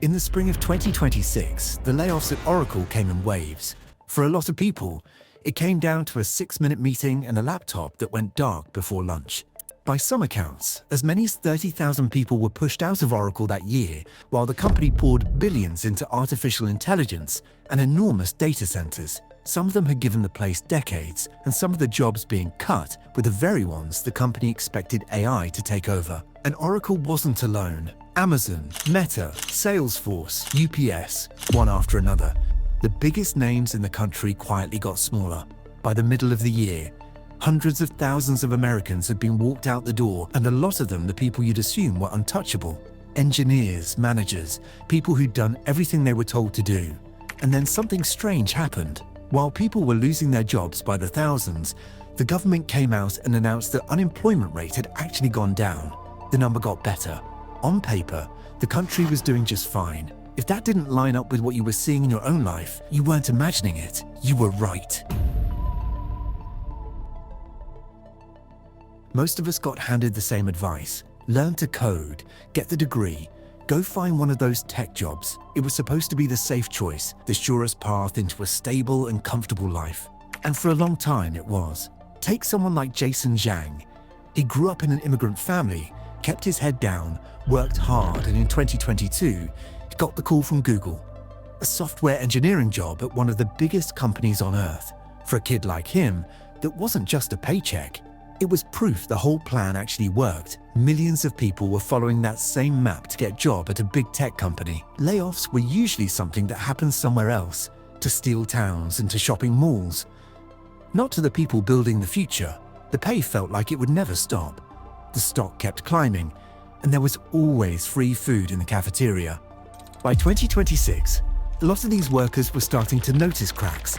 In the spring of 2026, the layoffs at Oracle came in waves. For a lot of people, it came down to a 6-minute meeting and a laptop that went dark before lunch. By some accounts, as many as 30,000 people were pushed out of Oracle that year, while the company poured billions into artificial intelligence and enormous data centers. Some of them had given the place decades, and some of the jobs being cut were the very ones the company expected AI to take over. And Oracle wasn't alone. Amazon, Meta, Salesforce, UPS, one after another. The biggest names in the country quietly got smaller. By the middle of the year, hundreds of thousands of Americans had been walked out the door, and a lot of them the people you'd assume were untouchable. Engineers, managers, people who'd done everything they were told to do. And then something strange happened. While people were losing their jobs by the thousands, the government came out and announced the unemployment rate had actually gone down. The number got better. On paper, the country was doing just fine. If that didn't line up with what you were seeing in your own life, you weren't imagining it. You were right. Most of us got handed the same advice. Learn to code, get the degree, go find one of those tech jobs. It was supposed to be the safe choice, the surest path into a stable and comfortable life. And for a long time it was. Take someone like Jason Zhang. He grew up in an immigrant family, kept his head down, worked hard, and in 2022, he got the call from Google. A software engineering job at one of the biggest companies on earth. For a kid like him, that wasn't just a paycheck. It was proof the whole plan actually worked. Millions of people were following that same map to get a job at a big tech company. Layoffs were usually something that happened somewhere else, to steel towns and to shopping malls. Not to the people building the future. The pay felt like it would never stop. The stock kept climbing, and there was always free food in the cafeteria. By 2026, a lot of these workers were starting to notice cracks.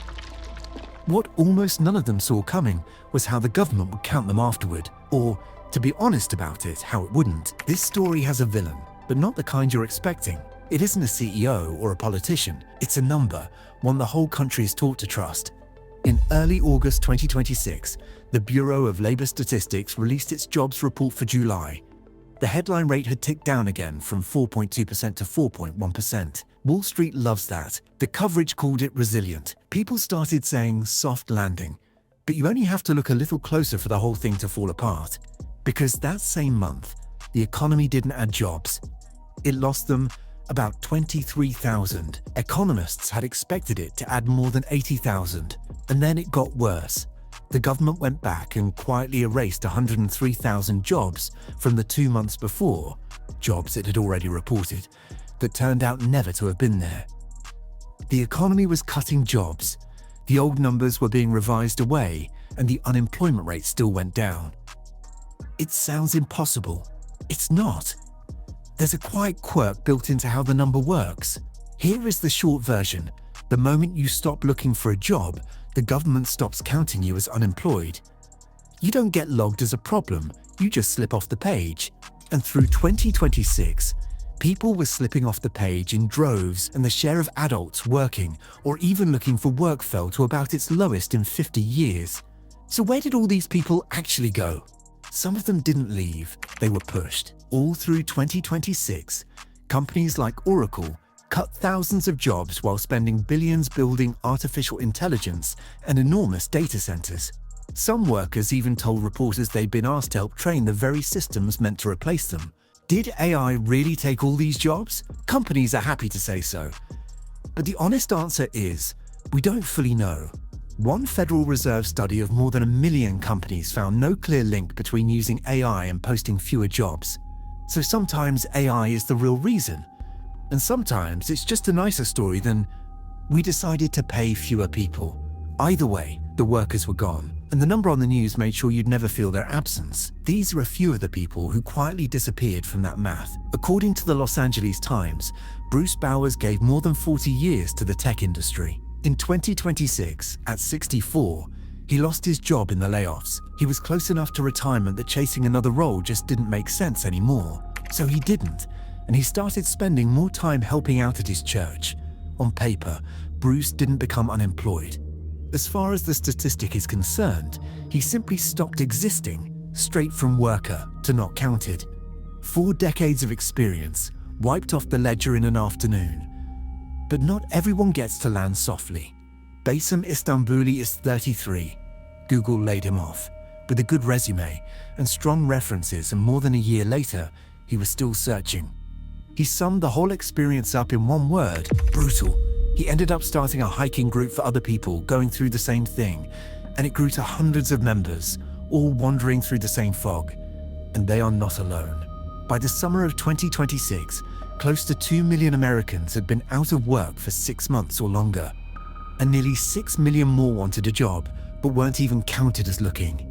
What almost none of them saw coming was how the government would count them afterward, or, to be honest about it, how it wouldn't. This story has a villain, but not the kind you're expecting. It isn't a CEO or a politician. It's a number, one the whole country is taught to trust. In early August 2026, the Bureau of Labor Statistics released its jobs report for July. The headline rate had ticked down again from 4.2% to 4.1%. Wall Street loves that. The coverage called it resilient. People started saying soft landing. But you only have to look a little closer for the whole thing to fall apart. Because that same month, the economy didn't add jobs. It lost them about 23,000. Economists had expected it to add more than 80,000. And then it got worse. The government went back and quietly erased 103,000 jobs from the 2 months before, jobs it had already reported, that turned out never to have been there. The economy was cutting jobs. The old numbers were being revised away, and the unemployment rate still went down. It sounds impossible. It's not. There's a quiet quirk built into how the number works. Here is the short version. The moment you stop looking for a job, the government stops counting you as unemployed. You don't get logged as a problem, you just slip off the page. And through 2026, people were slipping off the page in droves, and the share of adults working or even looking for work fell to about its lowest in 50 years. So where did all these people actually go? Some of them didn't leave, they were pushed. All through 2026, companies like Oracle cut thousands of jobs while spending billions building artificial intelligence and enormous data centers. Some workers even told reporters they'd been asked to help train the very systems meant to replace them. Did AI really take all these jobs? Companies are happy to say so. But the honest answer is, we don't fully know. One Federal Reserve study of more than 1 million companies found no clear link between using AI and posting fewer jobs. So sometimes AI is the real reason. And sometimes it's just a nicer story than, we decided to pay fewer people. Either way, the workers were gone, and the number on the news made sure you'd never feel their absence. These are a few of the people who quietly disappeared from that math. According to the Los Angeles Times, Bruce Bowers gave more than 40 years to the tech industry. In 2026, at 64, he lost his job in the layoffs. He was close enough to retirement that chasing another role just didn't make sense anymore. So he didn't, and he started spending more time helping out at his church. On paper, Bruce didn't become unemployed. As far as the statistic is concerned, he simply stopped existing, straight from worker to not counted. 4 decades of experience, wiped off the ledger in an afternoon. But not everyone gets to land softly. Bassem Istanbuli is 33. Google laid him off. With a good resume and strong references, and more than a year later, he was still searching. He summed the whole experience up in one word: brutal. He ended up starting a hiking group for other people going through the same thing, and it grew to hundreds of members, all wandering through the same fog. And they are not alone. By the summer of 2026, close to 2 million Americans had been out of work for 6 months or longer, and nearly 6 million more wanted a job, but weren't even counted as looking.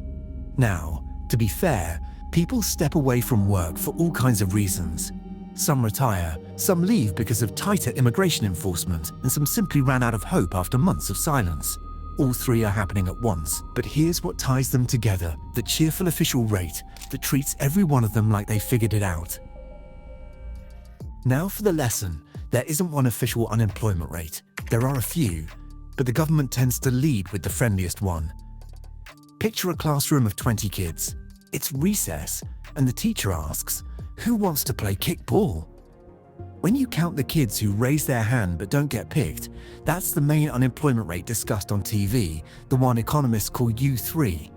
Now, to be fair, people step away from work for all kinds of reasons. Some retire, some leave because of tighter immigration enforcement, and some simply ran out of hope after months of silence. All three are happening at once, but here's what ties them together: the cheerful official rate that treats every one of them like they figured it out. Now for the lesson. There isn't one official unemployment rate. There are a few, but the government tends to lead with the friendliest one. Picture a classroom of 20 kids. It's recess, and the teacher asks, "Who wants to play kickball?" When you count the kids who raise their hand but don't get picked, that's the main unemployment rate discussed on TV, the one economists call U3.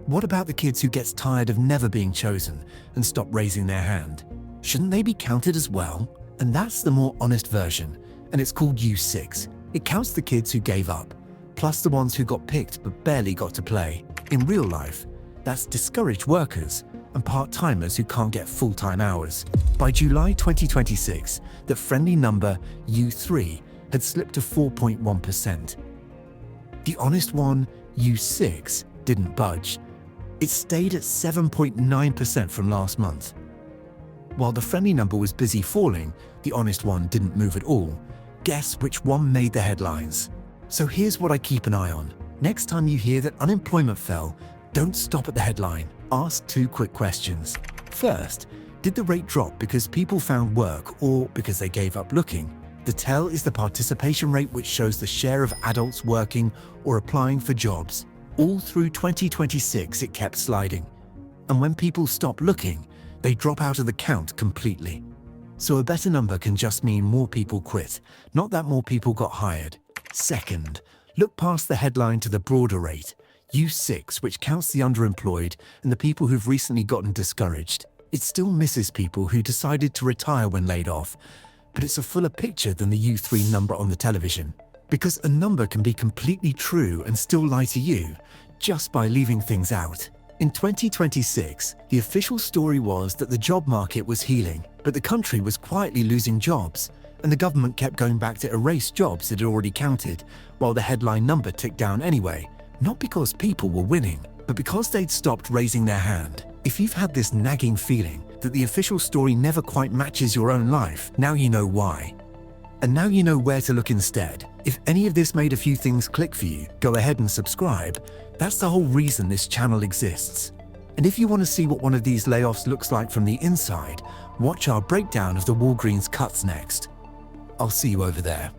What about the kids who gets tired of never being chosen and stop raising their hand? Shouldn't they be counted as well? And that's the more honest version, and it's called U6. It counts the kids who gave up, plus the ones who got picked but barely got to play. In real life, that's discouraged workers and part-timers who can't get full-time hours. By July 2026, the friendly number U3 had slipped to 4.1%. The honest one, U6, didn't budge. It stayed at 7.9% from last month. While the friendly number was busy falling, the honest one didn't move at all. Guess which one made the headlines? So here's what I keep an eye on. Next time you hear that unemployment fell, don't stop at the headline. Ask 2 quick questions. First, did the rate drop because people found work or because they gave up looking? The tell is the participation rate, which shows the share of adults working or applying for jobs. All through 2026, it kept sliding. And when people stop looking, they drop out of the count completely. So a better number can just mean more people quit, not that more people got hired. Second, look past the headline to the broader rate, U6, which counts the underemployed and the people who've recently gotten discouraged. It still misses people who decided to retire when laid off, but it's a fuller picture than the U3 number on the television. Because a number can be completely true and still lie to you, just by leaving things out. In 2026, the official story was that the job market was healing, but the country was quietly losing jobs, and the government kept going back to erase jobs it had already counted, while the headline number ticked down anyway, not because people were winning, but because they'd stopped raising their hand. If you've had this nagging feeling that the official story never quite matches your own life, now you know why. And now you know where to look instead. If any of this made a few things click for you, go ahead and subscribe. That's the whole reason this channel exists. And if you want to see what one of these layoffs looks like from the inside, watch our breakdown of the Walgreens cuts next. I'll see you over there.